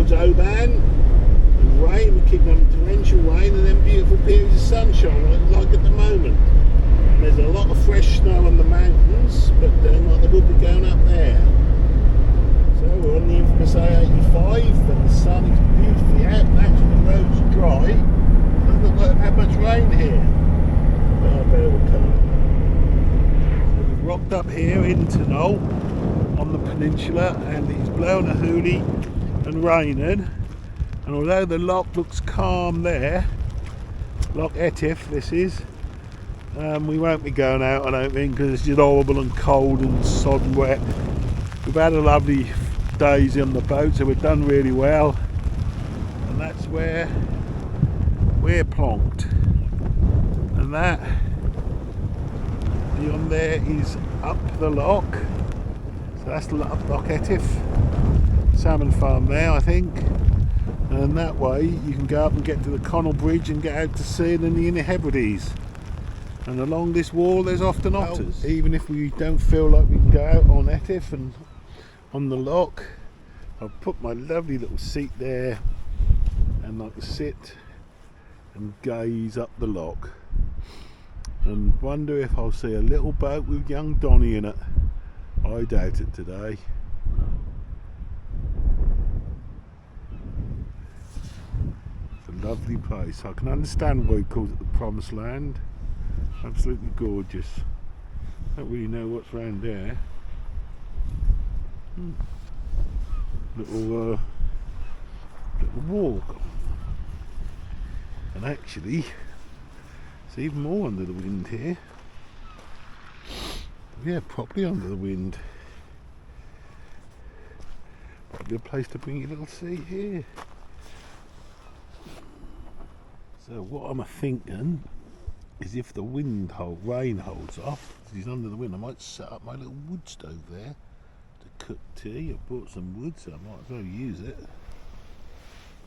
towards Oban, and rain, we keep having torrential rain and then beautiful periods of sunshine like at the moment. There's a lot of fresh snow on the mountains, but like there would be going up there. So we're on the infamous A85 and the sun is beautifully out. Naturally the road's dry. Doesn't look like I've had much rain here. But I better will come. So we've rocked up here in Taynuilt on the peninsula, and it's blowing a hoolie and raining. And although the loch looks calm there, Loch ETIVE this is, we won't be going out, I don't think, because it's just horrible and cold and sodden wet. We've had a lovely days on the boat, so we've done really well, and that's where we're plonked. And that beyond there is up the loch, so that's the Loch ETIVE salmon farm there, I think. And that way you can go up and get to the Connell Bridge and get out to sea in the Inner Hebrides. And along this wall there's often otters. Even if we don't feel like we can go out on ETIVE and on the loch, I've put my lovely little seat there and I can sit and gaze up the loch and wonder if I'll see a little boat with young Donny in it. I doubt it today. It's a lovely place. I can understand why he calls it the Promised Land. Absolutely gorgeous. Don't really know what's round there. Little walk. And actually, it's even more under the wind here. Yeah, properly under the wind. Probably a place to bring your little seat here. So what I'm thinking is if the rain holds off, because he's under the wind, I might set up my little wood stove there to cook tea. I brought some wood, so I might as well use it.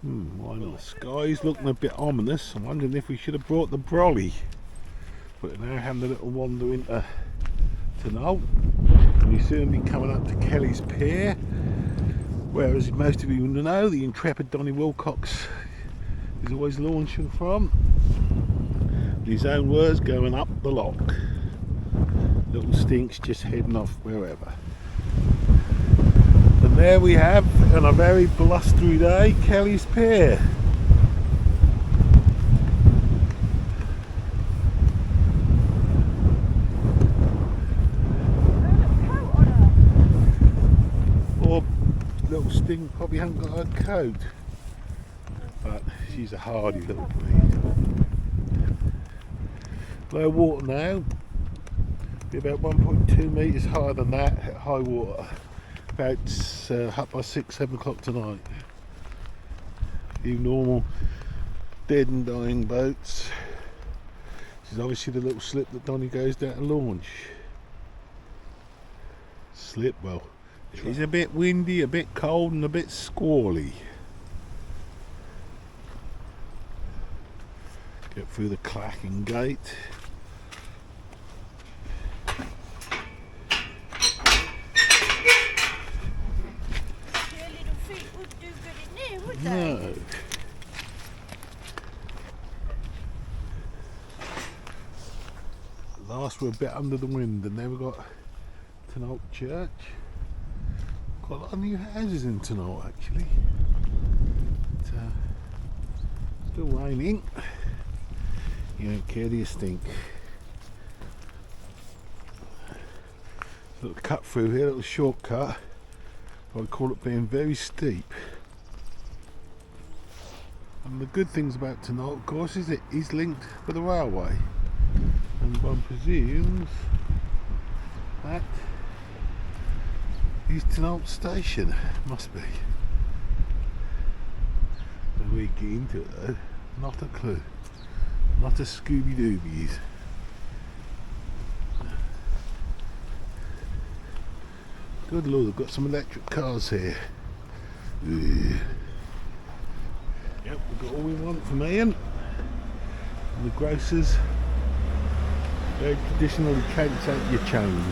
Why not? The sky's looking a bit ominous. I'm wondering if we should have brought the brolly. But now having a little wander into Taynuilt, and we'll soon be coming up to Kelly's Pier, where, as most of you know, the intrepid Donny Wilcox is always launching from. In his own words, going up the loch. Little stinks just heading off wherever. And there we have, on a very blustery day, Kelly's Pier. Poor little stink probably hasn't got her coat, but she's a hardy little breed. Low water now, be about 1.2 metres higher than that at high water, about up by 6-7 o'clock tonight. You normal dead and dying boats. This is obviously the little slip that Donny goes down to launch. Slip, well, it's a bit windy, a bit cold and a bit squally. Get through the clacking gate. No. Last we're a bit under the wind, and then we've got Taynuilt Church. Quite a lot of new houses in Taynuilt actually. But, still raining. You don't care, do you stink? Little cut through here, little shortcut. I call it being very steep. And the good things about Taynuilt, of course, is it is linked with the railway, and one presumes that is Taynuilt station. Must be. When we get into it though, not a clue. Not a Scooby Doobies. Good lord, they've got some electric cars here. Ugh. Yep, we've got all we want from Ian. And the grocers very traditionally counts out your change.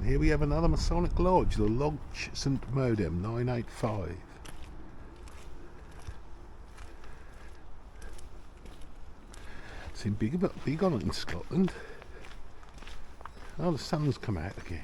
Here we have another Masonic Lodge, the Loch St Modem 985. Seem big on it in Scotland. Oh, the sun's come out again.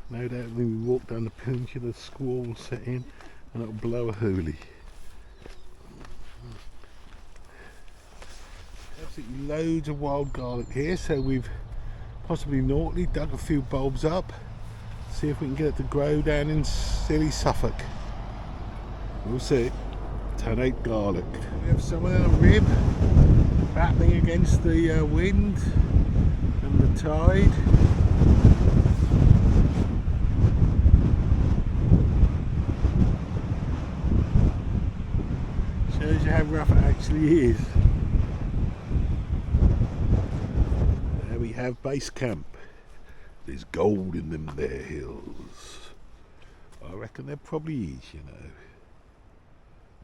No doubt when we walk down the peninsula, the squall will set in and it'll blow a hoolie. Absolutely loads of wild garlic here, so we've possibly naughtily dug a few bulbs up, see if we can get it to grow down in silly Suffolk. We'll see. Taynuilt garlic. We have some on a rib battling against the wind and the tide. Shows you how rough it actually is. There we have base camp. There's gold in them there hills. I reckon there probably is, you know.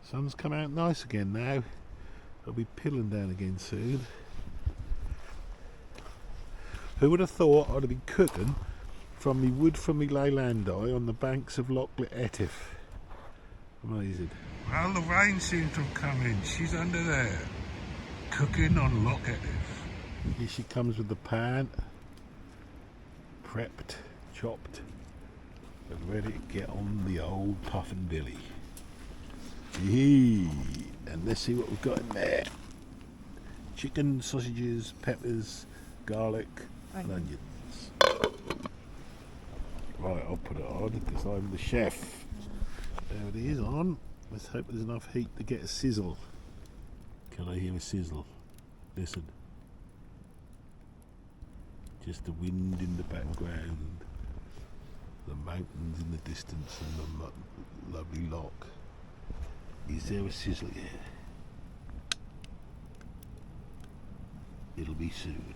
Sun's come out nice again now. It'll be pilling down again soon. Who would have thought I'd be cooking from me wood from me Leylandi on the banks of Loch ETIVE? Amazing. Well, the rain seems to have come in. She's under there, cooking on Loch ETIVE. Here she comes with the pan, prepped, chopped, and ready to get on the old puffin billy. Yee. And let's see what we've got in there. Chicken, sausages, peppers, garlic, and onions. Right, I'll put it on because I'm the chef. There it is on. Let's hope there's enough heat to get a sizzle. Can I hear a sizzle? Listen. Just the wind in the background, the mountains in the distance, and the lovely loch. Is there a sizzle here? It'll be soon.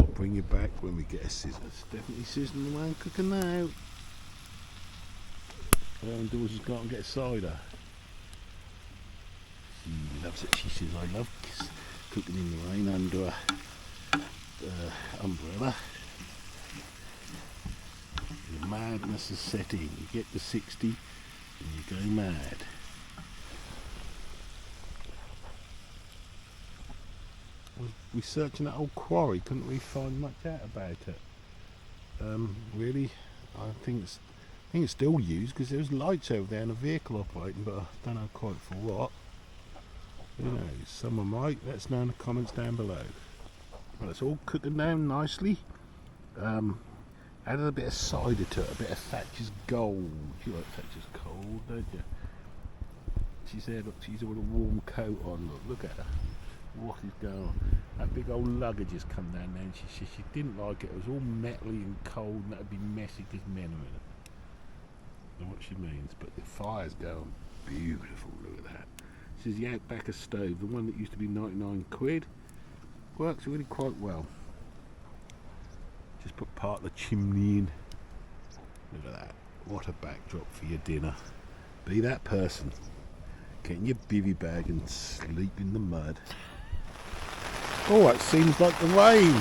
I'll bring you back when we get a sizzle. It's definitely sizzling away and cooking now. Daws has got to get cider. She loves it. She says, I love cooking in the rain under a umbrella. The madness is setting. You get to 60 and you go mad. We searching that old quarry, couldn't we find much out about it? Really, I think it's still used because there's lights over there and a vehicle operating, but I don't know quite for what. Who knows? Someone might. Let us know in the comments down below. Well, it's all cooking down nicely. Added a bit of cider to it, a bit of Thatcher's Gold. You like Thatcher's Gold, don't you? She's there, look, she's with a warm coat on. Look at her. What is going on? That big old luggage has come down there and she didn't like it. It was all metally and cold and that would be messy because men are in it. I know what she means, but the fire's going beautiful. Look at that. This is the Outbacker stove, the one that used to be 99 quid. Works really quite well. Just put part of the chimney in. Look at that. What a backdrop for your dinner. Be that person. Get in your bivvy bag and sleep in the mud. Oh, it seems like the rain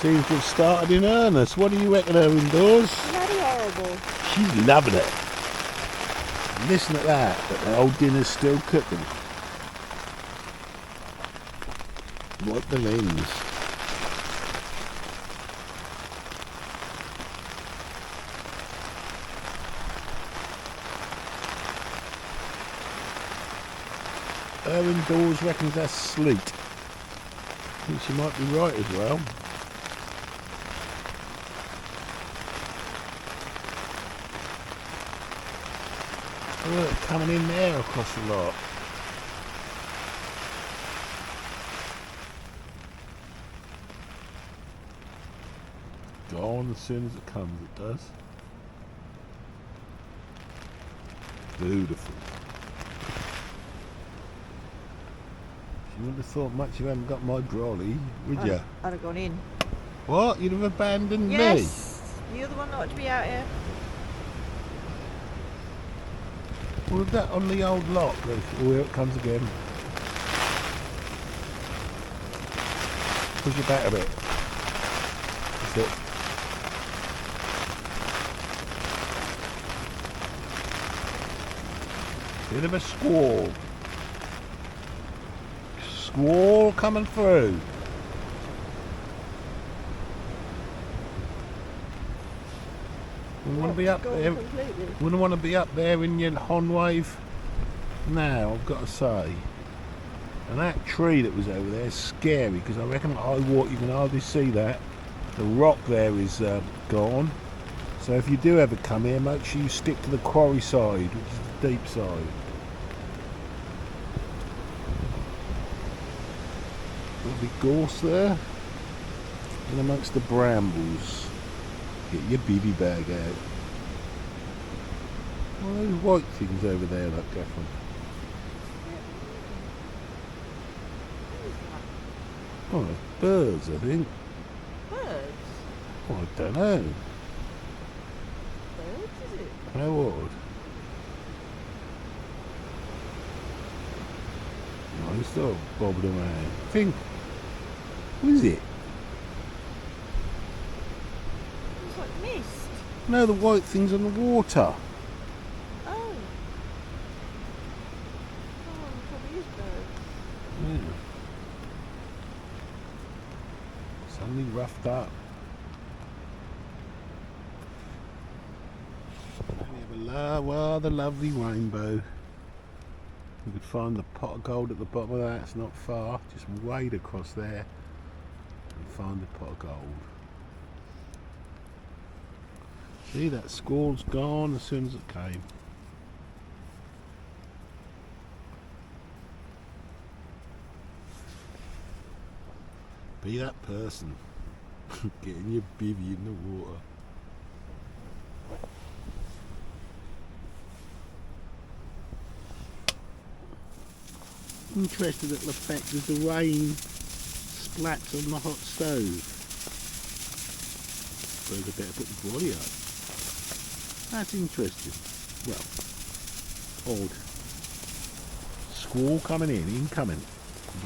seems to have started in earnest. What do you reckon her indoors? Bloody horrible. She's loving it. Listen at that, but the old dinner's still cooking. Wipe the lens. Her indoors reckons that's sleet. I think she might be right as well. Look, coming in there across the lot. Gone as soon as it comes, it does. Beautiful. You wouldn't have thought much you hadn't got my brolly, would you? I'd have gone in. What? You'd have abandoned me? Yes! You're the one that ought to be out here. Well, that on the old lock. Oh, here it comes again. Push it back a bit. That's it. Bit of a squall. Squall coming through. Wouldn't want to be up there. Wouldn't want to be up there in your Hon wave. Now, I've got to say, and that tree that was over there is scary because I reckon at high water you can hardly see that. The rock there is gone. So if you do ever come here, make sure you stick to the quarry side, which is the deep side. There'll be gorse there, and amongst the brambles. Get your BB bag out. What are those white things over there, look, Catherine? Oh, birds, I think. Birds? Oh, I don't know. Birds, is it? How odd. Oh, it's still bobbing around. Think. What is it? It's like mist. No, the white things on the water. Oh. Oh, it probably is birds. Yeah. Suddenly roughed up. We have a rather lovely rainbow. We could find the pot of gold at the bottom of that. It's not far. Just wade across there and find the pot of gold. See, that squall's gone as soon as it came. Be that person. Getting your bivvy in the water. Interested at the effect as the rain splats on the hot stove. Suppose I better put the brolly up. That's interesting. Well, odd. Squall coming in, incoming.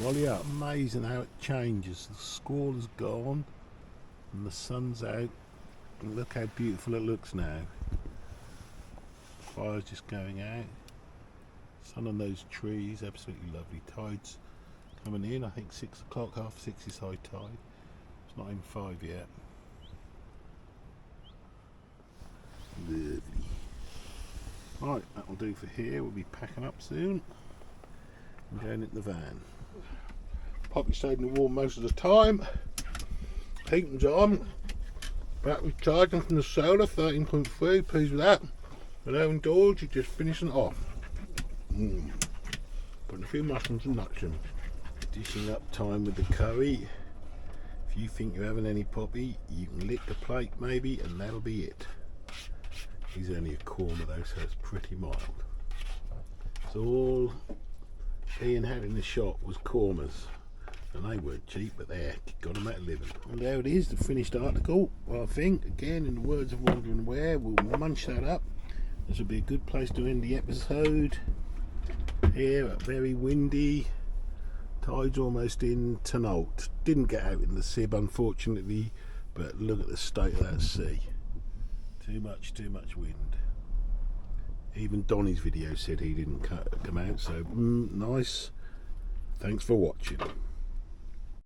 Brolly up. Amazing how it changes. The squall is gone and the sun's out. And look how beautiful it looks now. Fire's just going out. Sun on those trees, absolutely lovely. Tide's coming in, I think 6 o'clock, 6:30 is high tide. It's not even 5 yet. Lovely. Right, that'll do for here. We'll be packing up soon and going into the van. Poppy stayed in the warm most of the time. Heating's on. Battery charging from the solar, 13.3, pleased with that. And out indoors, you're just finishing it off. Putting a few mushrooms and nuts in. Dishing up time with the curry. If you think you're having any poppy, you can lick the plate maybe, and that'll be it. He's only a corner though, so it's pretty mild. So all Ian had in the shop was kormas, and they weren't cheap, but they got them at a living. And there it is, the finished article. Well, I think, again, in the words of Wandering Where, we'll munch that up. This will be a good place to end the episode. Here, very windy. Tide's almost in Taynuilt. Didn't get out in the Sib, unfortunately, but look at the state of that sea. Too much wind. Even Donny's video said he didn't come out, so nice. Thanks for watching.